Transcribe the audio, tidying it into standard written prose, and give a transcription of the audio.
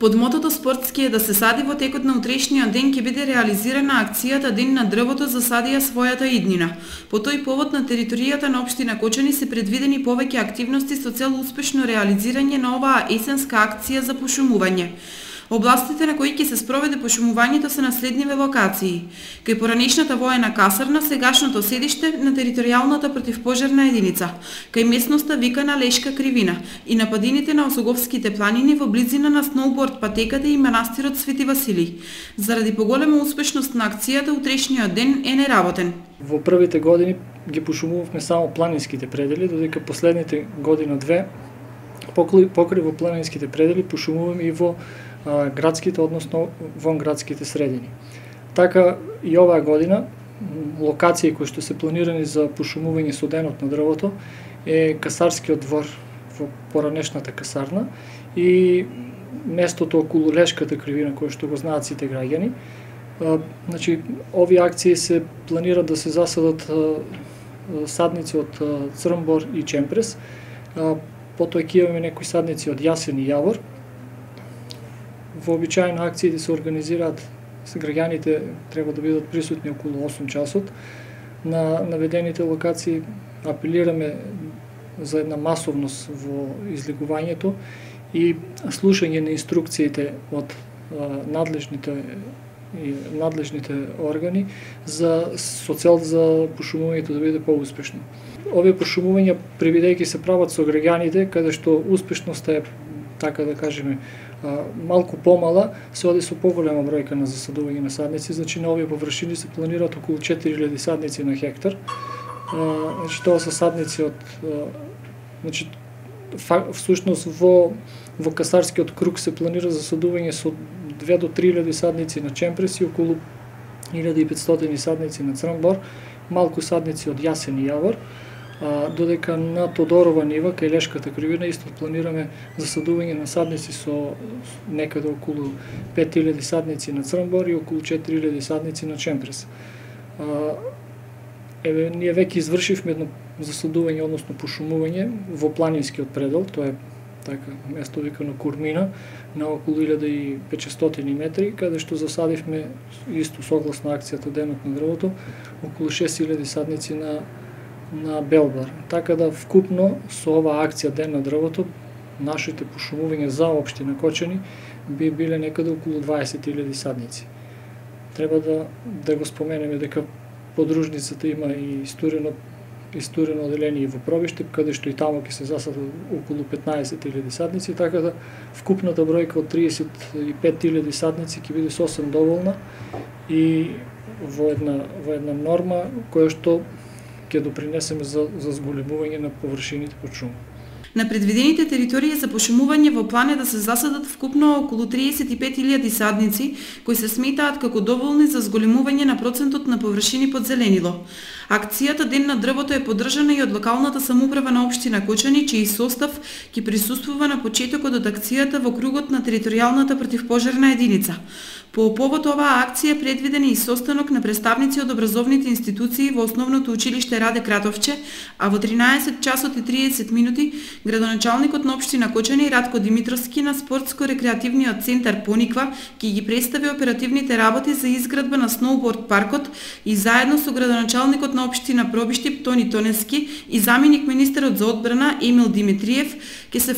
Под мотото спортски е да се сади, во текот на утрешниот ден ќе биде реализирана акцијата Ден на дрвото засадија својата иднина. По тој повод на територијата на општина Кочани се предвидени повеќе активности со цел успешно реализирање на оваа есенска акција за пошумување. Областите на кои ќе се спроведе пошумувањето се на следниве локации: кај поранешната воена касарна, сегашното седиште на територијалната противпожарна единица, кај местноста викана Лешка кривина и на падините на Осоговските планини во близина на сноуборд патеката и манастирот Свети Василий. Заради поголема успешност на акцијата, утрешниот ден е неработен. Во првите години ги пошумувавме само планинските предели, додека последните година-две покрај во планинските предели пошумуваме и во градските, односно вонградските средини. Така и оваа година локации кои што се планирани за пошумување со денот на дрвото е Касарскиот двор во поранешната касарна и местото околу Лешката кривина, кој што го знаат сите граѓани. Значи, овие акции се планира да се засадат садници од црнбор и чемпрес. Потоа ќе имаме некои садници од јасен и јавор. Вообичаено акциите се организираат, граѓаните треба да бидат присутни околу 8 часот. На наведените локации апелираме за една масовност во излегувањето и слушање на инструкциите од надлежните органи со цел за пошумувањето да биде поуспешно. Овие пошумувања, прибидејќи се прават со граѓаните, каде што успешноста е, така да кажеме, малку помала, се оди со поголема бројка на засадување на садници. Значи на овие површини се планираат околу 4000 садници на хектар. Значи тоа се садници од значи всушност во Касарскиот круг се планира засадување со 2 до 3000 садници на чемпрес и околу 1500 садници на црнбор, малку садници од јасен и јавор. Додека на Тодорова нива, кај Лешката кривина, исто планираме засадување на садници со некаде околу 5000 садници на црнбор и околу 4000 садници на чемпрес. Ние веќе извршивме едно засадување, односно пошумување во планинскиот предел, тоа е така место викано Курмина, на околу 1500 метри, каде што засадивме, исто согласно акцијата Денот на дрвото, околу 6000 садници на Белбар. Така да вкупно со оваа акција Ден на дрвото, нашите пошумувања за општина Кочани би биле некаде околу 20.000 садници. Треба да го споменеме дека подружницата има и истурено оделение во Пробиштеп, каде што и таму ќе се засадат околу 15.000 садници, така да вкупната бројка од 35.000 садници ќе биде сосем доволна и во една норма која што ќе допринесеме за зголемување на површините под шум. На предвидените територии за пошумување во план е да се засадат вкупно околу 35.000 садници, кои се сметаат како доволни за зголемување на процентот на површини под зеленило. Акцијата Ден на дрвото е поддржана и од локалната самоуправа на општина Кочани, чиј состав ќе присуствува на почетокот од акцијата во кругот на територијалната противпожарна единица. По повод оваа акција предвиден е и состанок на представници од образовните институции во Основното училиште Раде Кратовче, а во 13 часот и 30 минути градоначалникот на општина Кочани Радко Димитровски на спортско-рекреативниот центар Пониква ќе ги представи оперативните работи за изградба на сноуборд паркот и заедно со градоначалникот на општина Пробиштип Тони Тонески и заменик министерот за одбрана Емил Димитриев ќе се